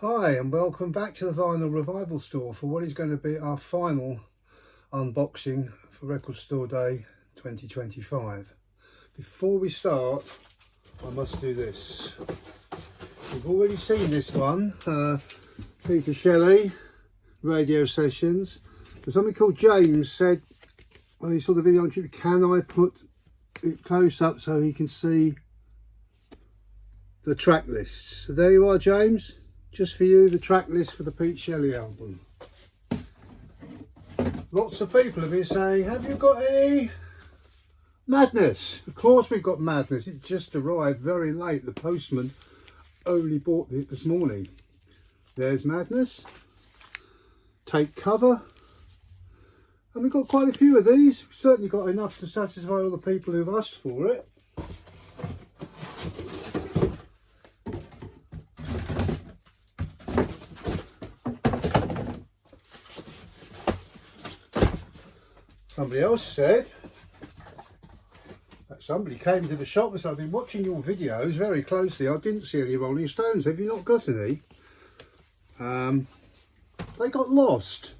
Hi and welcome back to the Vinyl Revival Store for what is going to be our final unboxing for Record Store Day 2025. Before we start, I must do this. We've already seen this one, Peter Shelley, radio sessions. But somebody called James said, when he saw the video on YouTube, can I put it close up so he can see the track lists? So there you are, James. Just for you, the track list for the Pete Shelley album. Lots of people have been saying, have you got any Madness? Of course we've got Madness. It just arrived very late. The postman only bought it this morning. There's Madness. Take Cover. And we've got quite a few of these. We've certainly got enough to satisfy all the people who've asked for it. Somebody else said that somebody came to the shop and said, I've been watching your videos very closely. I didn't see any Rolling Stones. Have you not got any? They got lost.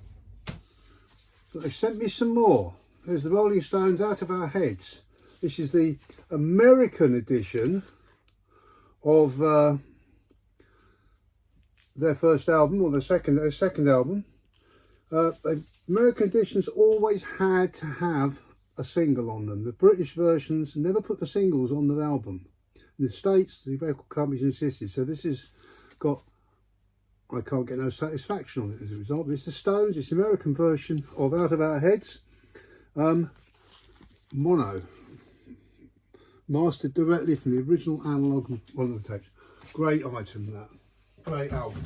But they've sent me some more. There's the Rolling Stones Out of Our Heads. This is the American edition of their first album, or their second album. American editions always had to have a single on them. The British versions never put the singles on the album. In the States, the record companies insisted. So this has got, I can't get no satisfaction on it as a result. It's the Stones, it's the American version of Out of Our Heads. Mono. Mastered directly from the original analogue one of the tapes. Great item, that. Great album.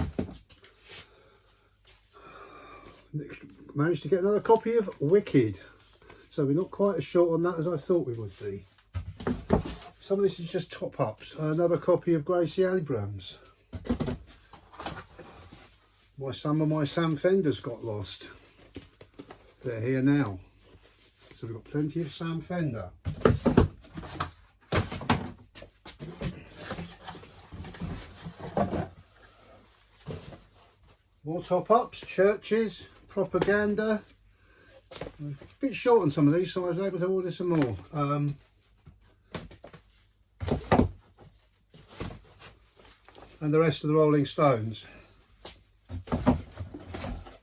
Managed to get another copy of Wicked, so we're not quite as short on that as I thought we would be. Some of this is just top-ups. Another copy of Gracie Abrams. Some of my Sam Fenders got lost. They're here now, so we've got plenty of Sam Fender. More top-ups, Churches, Propaganda. A bit short on some of these, so I was able to order some more. And the rest of the Rolling Stones.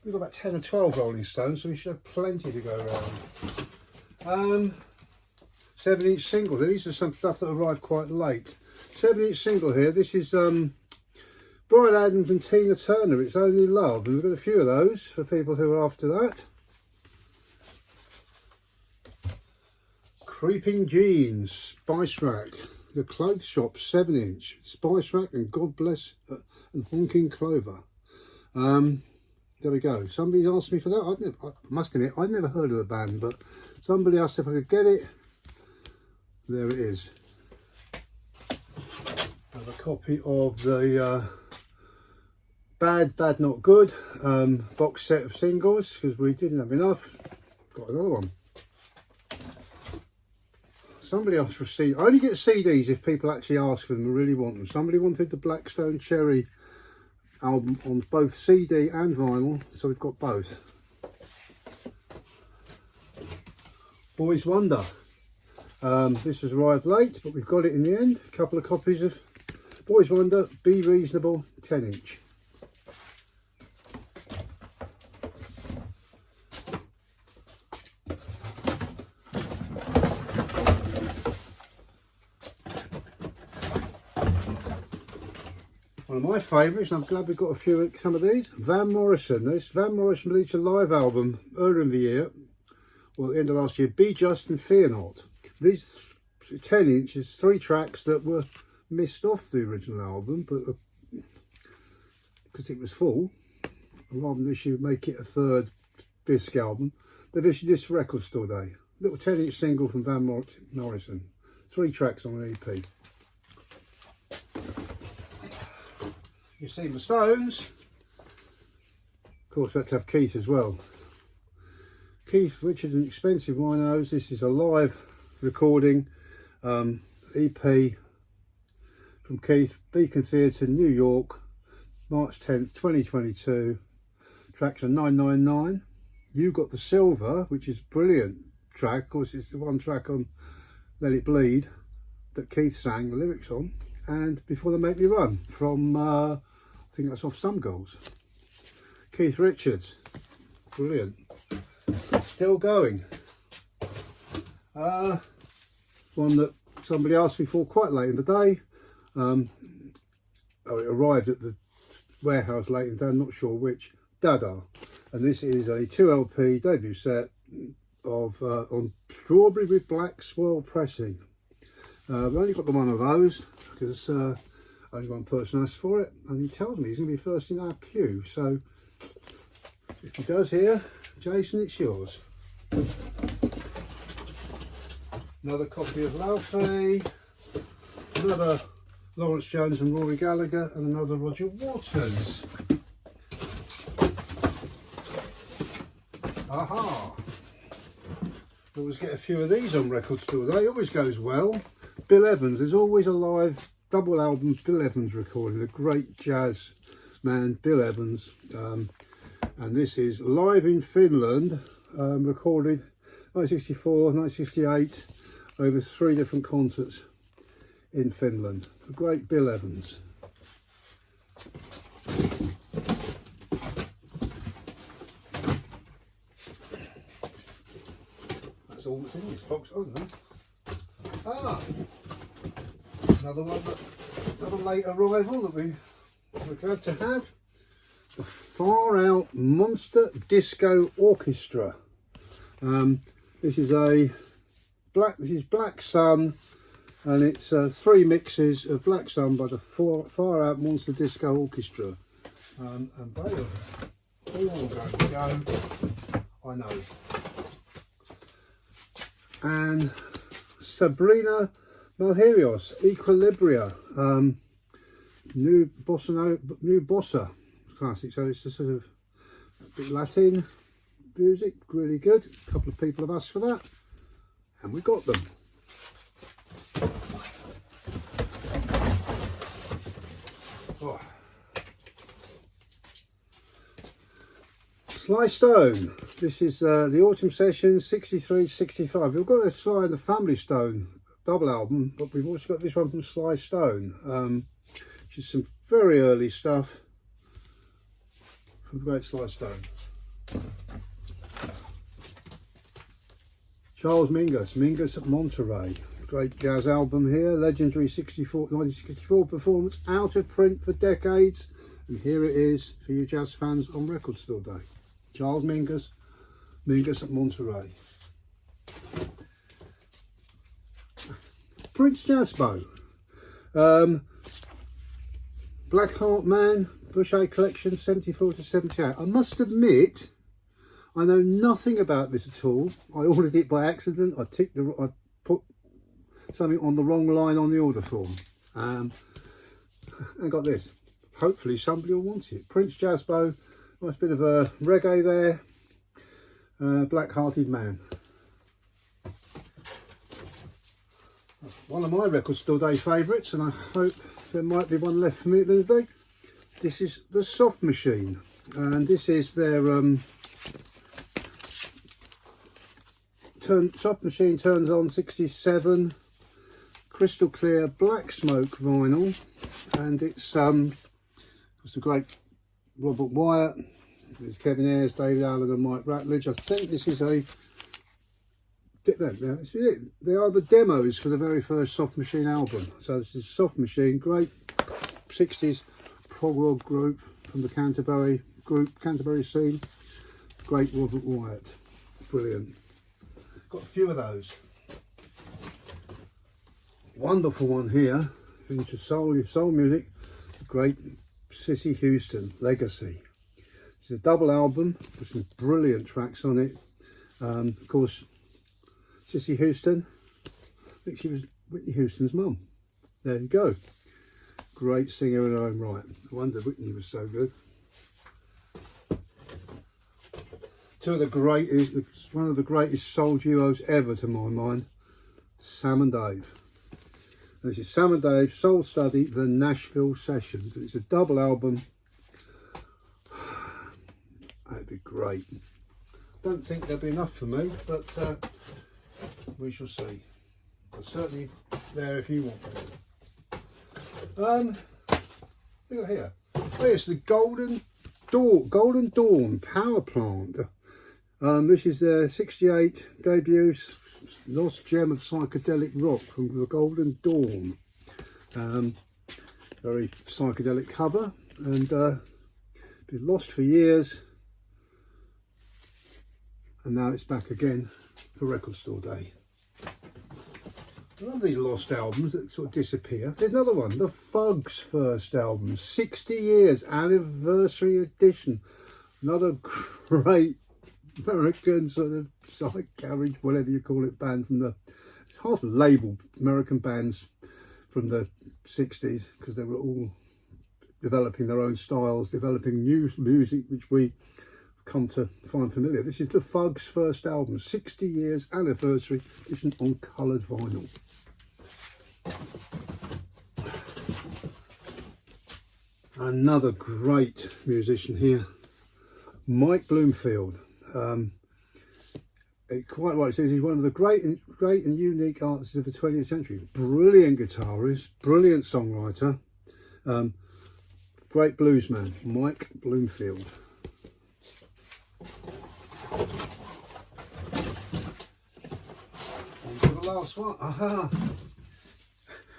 We've got about 10 or 12 Rolling Stones, so we should have plenty to go around. 7-inch single. These are some stuff that arrived quite late. 7-inch single here. This is Bryan Adams and Tina Turner, It's Only Love, and we've got a few of those for people who are after that. Creeping Jeans, Spice Rack, The Clothes Shop, 7-inch, Spice Rack and God Bless and Honking Clover. There we go. Somebody asked me for that. I must admit, I've never heard of a band, but somebody asked if I could get it. There it is. Another copy of the Bad Not Good box set of singles, because we didn't have enough. Got another one. Somebody asked for a CD. I only get CDs if people actually ask for them and really want them. Somebody wanted the Blackstone Cherry album on both CD and vinyl, so we've got both. Boys Wonder. This has arrived late, but we've got it in the end. A couple of copies of Boys Wonder, Be Reasonable, 10-inch. One of my favourites, and I'm glad we've got some of these. Van Morrison. This Van Morrison released a live album earlier in the year, well, at the end of last year, Be Just and Fear Not. These 10-inch is 3 tracks that were missed off the original album, but because it was full, rather than issue make it a third disc album, they've issued this for Record Store Day. Little 10-inch single from Van Morrison. 3 tracks on an EP. You've seen the Stones. Of course, we had to have Keith as well. Keith Richards, an expensive winos. This is a live recording EP from Keith, Beacon Theatre, New York, March 10th 2022. Tracks are 999. You Got the Silver, which is a brilliant track. Of course, it's the one track on Let It Bleed that Keith sang the lyrics on, and Before They Make Me Run from I think that's off Some Girls. Keith Richards, brilliant. Still going. One that somebody asked me for quite late in the day. It arrived at the warehouse late in the day, I'm not sure which. Dada, and this is a 2LP debut set of on Strawberry with Black Swirl pressing. We've only got the one of those because only one person asked for it, and he tells me he's going to be first in our queue. So if he does here, Jason, it's yours. Another copy of Laufey, another Lawrence Jones and Rory Gallagher, and another Roger Waters. Aha! Always get a few of these on Record Store Day, always goes well. Bill Evans, there's always a live double album Bill Evans recording, a great jazz man, Bill Evans. And this is live in Finland, recorded 1964, 1968, over 3 different concerts in Finland. A great Bill Evans. That's all that's in this box, I don't know. Another one, another late arrival that we're glad to have. The Far Out Monster Disco Orchestra. This is Black Sun, and it's 3 mixes of Black Sun by the Far Out Monster Disco Orchestra. And they are all going to go, I know. And Sabrina Malherios, Equilibria, new bossa classic, so it's a sort of a bit Latin music, really good. A couple of people have asked for that, and we got them. Oh. Sly Stone, this is the Autumn Sessions 63-65. We've got a Sly and the Family Stone double album, but we've also got this one from Sly Stone, which is some very early stuff from the great Sly Stone. Charles Mingus at Monterey, great jazz album here, legendary 1964 performance, out of print for decades, and here it is for you jazz fans on Record Store Day. Charles Mingus at Monterey. Prince Jazzbo, Black Heart Man, Boucher Collection 74 to 78. I must admit, I know nothing about this at all. I ordered it by accident. I put something on the wrong line on the order form, and got this. Hopefully somebody will want it. Prince Jazzbo, nice bit of a reggae there. Black-hearted man. One of my Record Store Day favourites, and I hope there might be one left for me at the end of the day. This is the Soft Machine, and this is their Soft Machine turns on 67 crystal clear black smoke vinyl, and it's a great Robert Wyatt, there's Kevin Ayres, David Allen and Mike Ratledge. I think this is they are the demos for the very first Soft Machine album. So this is Soft Machine, great 60s prog rock group from the Canterbury scene. Great Robert Wyatt, brilliant. Got a few of those. Wonderful one here, into soul music, great Cissy Houston, Legacy. It's a double album with some brilliant tracks on it. Of course, Cissy Houston, I think she was Whitney Houston's mum. There you go. Great singer in her own right. No wonder Whitney was so good. One of the greatest soul duos ever to my mind, Sam and Dave. And this is Sam and Dave Soul Study, the Nashville Sessions. It's a double album, That'd be great. Don't think there'll be enough for me, but we shall see. But certainly there if you want to. Look at here. Oh yes, the Golden Dawn power plant. This is their 68 debut lost gem of psychedelic rock from the Golden Dawn. Very psychedelic cover, and been lost for years, and now it's back again for Record Store Day. I love these lost albums that sort of disappear. There's another one, the Fugs' first album, 60 years anniversary edition. Another great American sort of psych garage, whatever you call it, band from the half labeled American bands from the 60s, because they were all developing their own styles, developing new music which we come to find familiar. This is the Fugs' first album, 60 years anniversary edition on coloured vinyl. Another great musician here, Mike Bloomfield. Quite right, it says he's one of the great and unique artists of the 20th century. Brilliant guitarist, brilliant songwriter, great bluesman, Mike Bloomfield. And for the last one,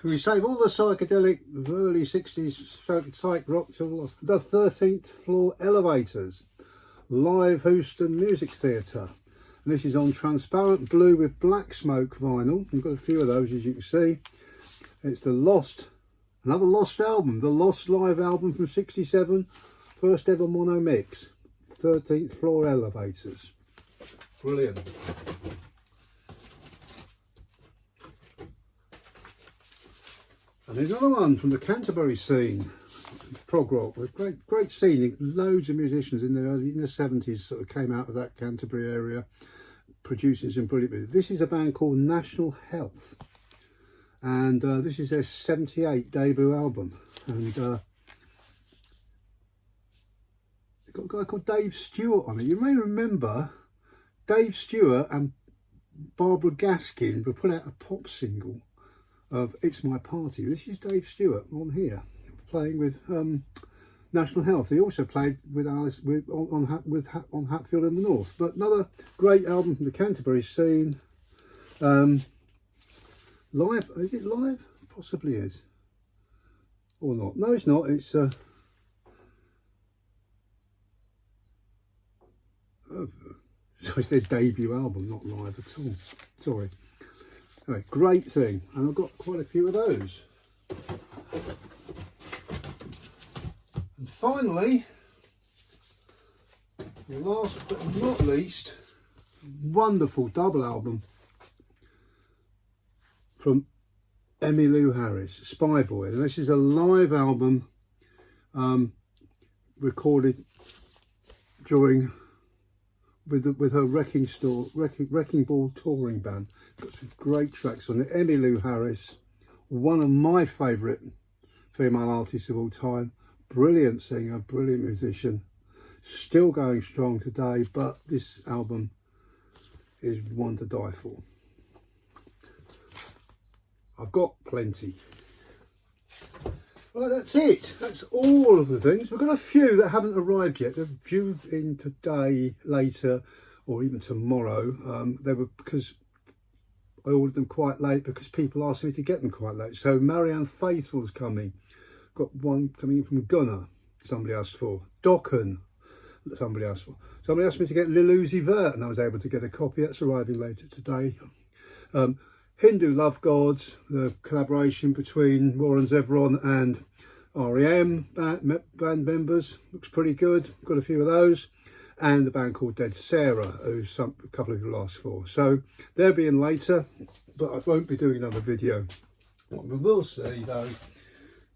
we save all the psychedelic early 60s psych rock to the 13th Floor Elevators, live Houston Music Theatre. And this is on transparent blue with black smoke vinyl. We've got a few of those, as you can see. It's another lost album, the Lost Live album from 67, first ever mono mix, 13th Floor Elevators. Brilliant. And there's another one from the Canterbury scene, prog rock, with great scene. Loads of musicians in the 70s sort of came out of that Canterbury area, producing some brilliant music. This is a band called National Health, and this is their 78 debut album. And they've got a guy called Dave Stewart on it. You may remember Dave Stewart and Barbara Gaskin were put out a pop single of It's My Party. This is Dave Stewart on here, playing with National Health. He also played with Alice on Hatfield in the North. But another great album from the Canterbury scene. Live, is it live? Possibly is, or not. No, it's not. It's it's their debut album, not live at all. Sorry. Anyway, great thing, and I've got quite a few of those. And finally, last but not least, wonderful double album from Emmylou Harris, Spy Boy. And this is a live album recorded during with her Wrecking Ball touring band. Got some great tracks on it. Emmylou Harris, one of my favourite female artists of all time. Brilliant singer, brilliant musician, still going strong today, but this album is one to die for. I've got plenty. Right, that's it. That's all of the things. We've got a few that haven't arrived yet. They're due in today, later, or even tomorrow. They were because I ordered them quite late because people asked me to get them quite late. So Marianne Faithfull's coming. Got one coming in from Gunner, somebody asked for. Dokken, somebody asked for. Somebody asked me to get Lil Uzi Vert, and I was able to get a copy. That's arriving later today. Hindu Love Gods, the collaboration between Warren Zevon and R.E.M. band members, looks pretty good. Got a few of those. And a band called Dead Sarah, who a couple of you asked for. So they're being later, but I won't be doing another video. What we will see though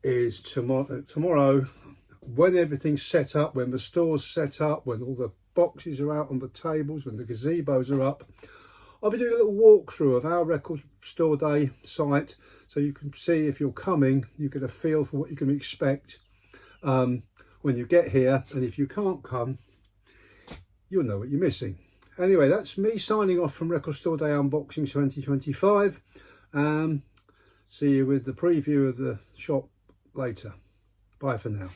is tomorrow, when everything's set up, when the store's set up, when all the boxes are out on the tables, when the gazebos are up, I'll be doing a little walkthrough of our Record Store Day site, so you can see, if you're coming, you get a feel for what you can expect when you get here. And if you can't come, you'll know what you're missing. Anyway, that's me signing off from Record Store Day Unboxing 2025. See you with the preview of the shop later. Bye for now.